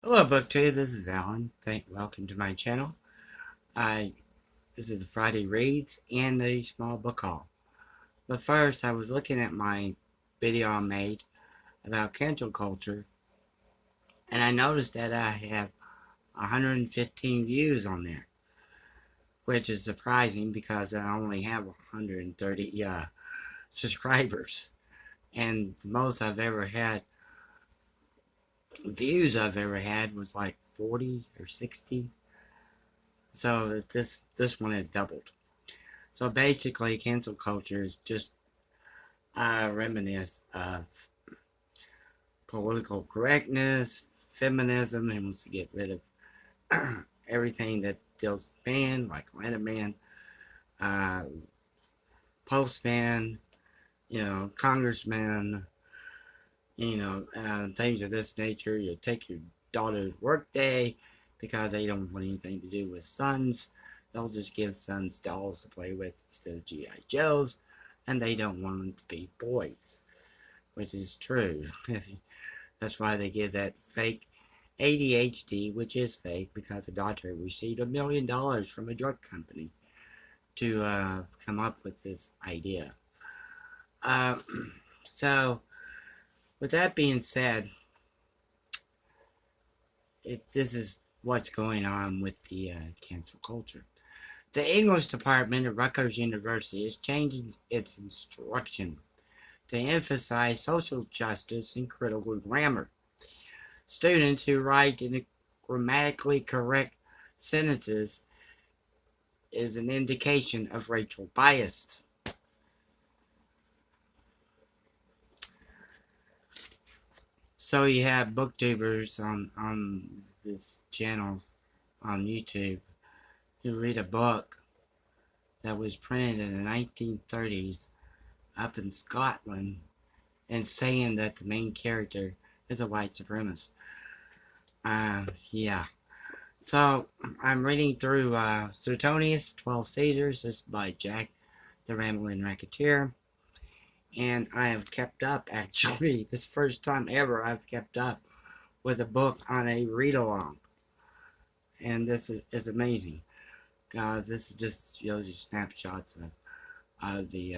Hello, BookTube. This is Alan. Welcome to my channel. I This is the Friday reads and a small book haul. But first, I was looking at my video I made about cancel culture, and I noticed that I have 115 views on there, which is surprising because I only have 130 subscribers, and the most views I've ever had was like 40 or 60. So this one has doubled. So basically, cancel culture is just reminisce of political correctness, feminism, and wants to get rid of everything that deals with men, like Letterman, uh, postman, congressman, things of this nature. You take your daughter's work day because they don't want anything to do with sons. They'll just give sons dolls to play with instead of G.I. Joes, and they don't want them to be boys, which is true. That's why they give that fake ADHD, which is fake because a doctor received $1 million from a drug company to come up with this idea. Uh, so, with that being said, this is what's going on with the cancel culture. The English department at Rutgers University is changing its instruction to emphasize social justice and critical grammar. Students who write in grammatically correct sentences is an indication of racial bias. So you have booktubers on this channel on YouTube who read a book that was printed in the 1930s up in Scotland and saying that the main character is a white supremacist. Yeah. So I'm reading through Suetonis, 12 Cesars. This is by Jack the Rambling Racketeer. And I have kept up, actually. This first time ever I've kept up with a book on a read-along. And this is amazing. Guys, this is just shows you snapshots of the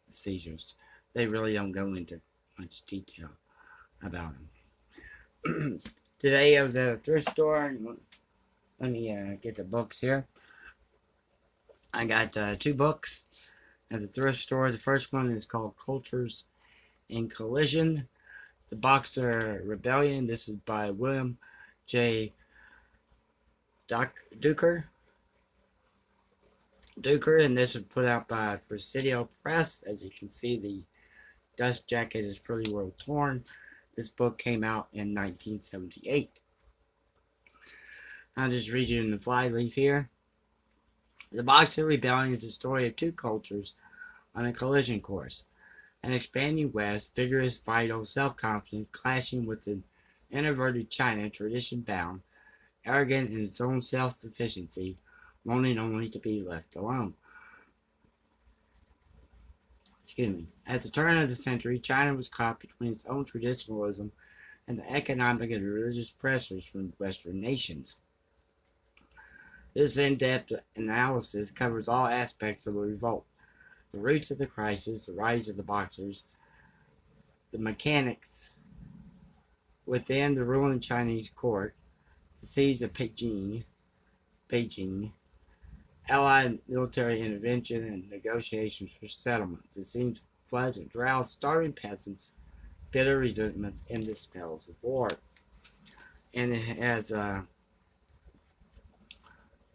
seizures. They really don't go into much detail about them. Today I was at a thrift store. Let me get the books here. I got two books at the thrift store. The first one is called Cultures in Collision. The Boxer Rebellion. This is by William J. Duiker. And this was put out by Presidio Press. As you can see, the dust jacket is pretty well torn. This book came out in 1978. I'll just read you in the flyleaf here. The Boxer Rebellion is the story of two cultures on a collision course. An expanding West, vigorous, vital, self-confident, clashing with an introverted China, tradition-bound, arrogant in its own self-sufficiency, wanting only to be left alone. At the turn of the century, China was caught between its own traditionalism and the economic and religious pressures from Western nations. This in-depth analysis covers all aspects of the revolt: the roots of the crisis, the rise of the Boxers, the mechanics within the ruling Chinese court, the siege of Beijing, Allied military intervention, and negotiations for settlements. It seems floods and droughts, starving peasants, bitter resentments, and the smells of war. And it has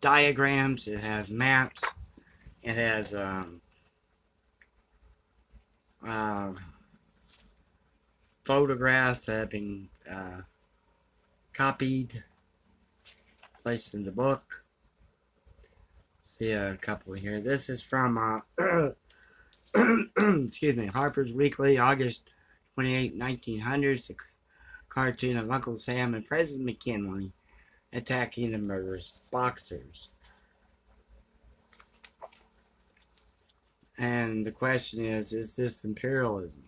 diagrams, it has maps, it has photographs that have been copied, placed in the book. See a couple here. This is from excuse me, Harper's Weekly, August 28, 1900s. A cartoon of Uncle Sam and President McKinley attacking the murderous Boxers. And the question is this imperialism?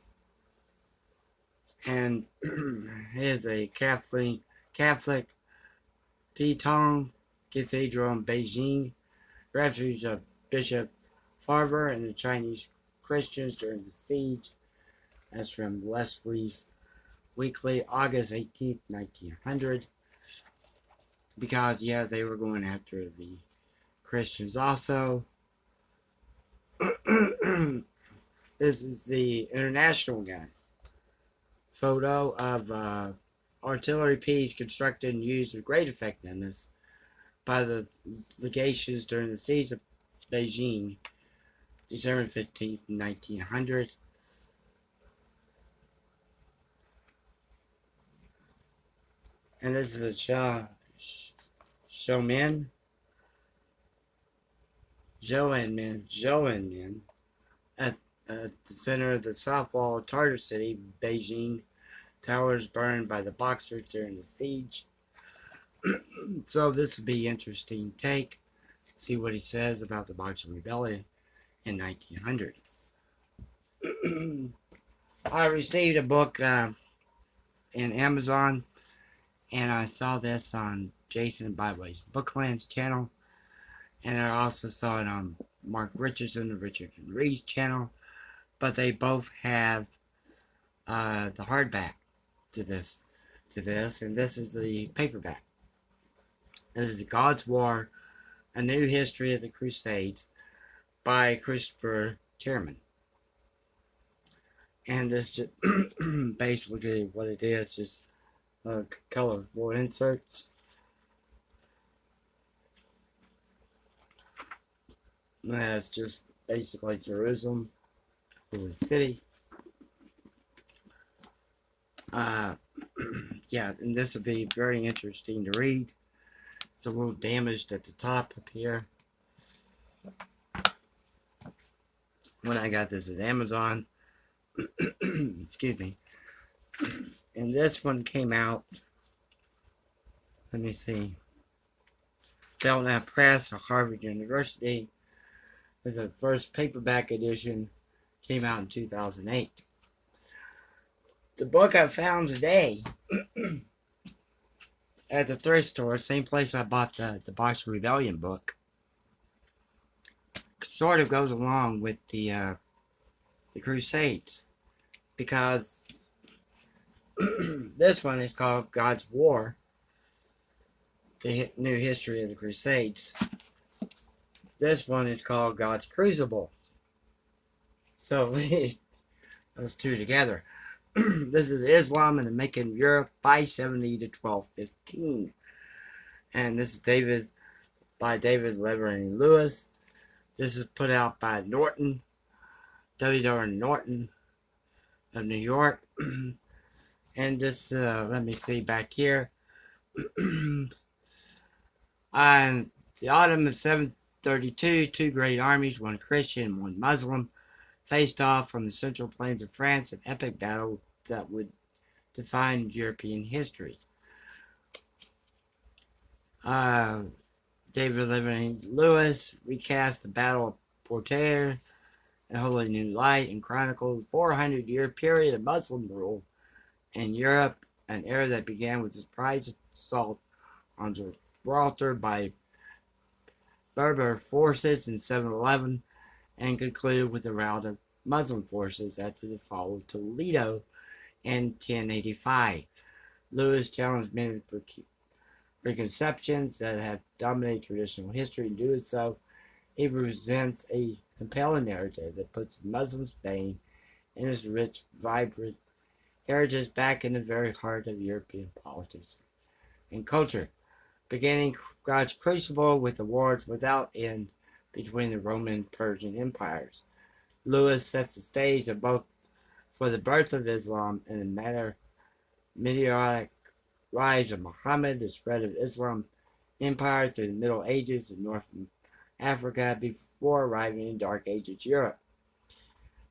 And here's a Catholic Pitong Cathedral in Beijing, refuge of Bishop Farver and the Chinese Christians during the siege. That's from Leslie's Weekly, August 18th, 1900. Because, yeah, they were going after the Christians also. This is the international guy. Photo of artillery piece constructed and used with great effectiveness by the legations during the siege of Beijing, December 15th, 1900. And this is a Zhouanmin at the center of the south wall of Tartar City, Beijing. Towers burned by the Boxers during the siege. So this would be interesting take. See what he says about the Boxer Rebellion in 1900. I received a book in Amazon, and I saw this on Jason Byway's Booklands channel, and I also saw it on Mark Richardson and Richard Reed's channel, but they both have the hardback to this, and this is the paperback. This is God's War, A New History of the Crusades by Christopher Tyerman. And this just basically what it is, just colorful inserts. That's just basically Jerusalem, Holy City. Yeah, and this would be very interesting to read. It's a little damaged at the top up here. When I got this at Amazon, excuse me, and this one came out, let me see, Belknap Press of Harvard University. This is the first paperback edition, came out in 2008. The book I found today at the thrift store, same place I bought the Boxer Rebellion book, sort of goes along with the Crusades, because this one is called God's War, the New History of the Crusades. This one is called God's Crucible. So those two together. This is Islam and the Making of Europe, 570 to 1215. And this is by David Levering Lewis. This is put out by Norton, W. Norton of New York. And this, let me see back here. On the autumn of 732, two great armies, one Christian and one Muslim, faced off on the central plains of France, an epic battle that would define European history. David Levering Lewis recast the Battle of Poitiers in a wholly new light and chronicled a 400-year period of Muslim rule in Europe, an era that began with the surprise assault on Gibraltar by Berber forces in 711 and concluded with the rout of Muslim forces after the fall of Toledo in 1085. Lewis challenged many of the preconceptions that have dominated traditional history. In doing so, he presents a compelling narrative that puts Muslim Spain and its rich, vibrant heritage back in the very heart of European politics and culture, beginning God's Crucible with the wars without end between the Roman and Persian empires. Lewis sets the stage of both for the birth of Islam and the meteoric rise of Muhammad, the spread of Islam empire through the Middle Ages in North Africa before arriving in Dark Ages Europe.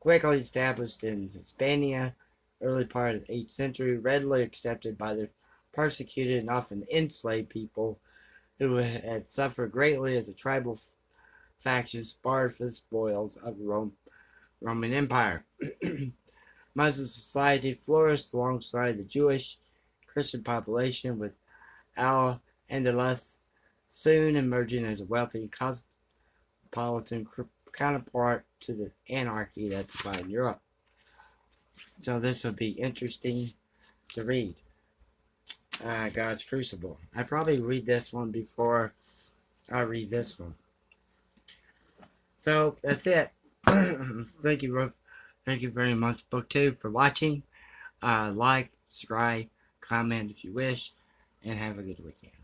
Quickly established in Hispania, early part of the 8th century, readily accepted by the persecuted and often enslaved people who had suffered greatly as the tribal factions sparred for the spoils of the Roman Empire. Muslim society flourished alongside the Jewish Christian population with Al-Andalus, soon emerging as a wealthy cosmopolitan counterpart to the anarchy that defined Europe. So this will be interesting to read. God's Crucible. I probably read this one before I read this one. So that's it. Thank you very much, BookTube, for watching. Like, subscribe, comment if you wish, and have a good weekend.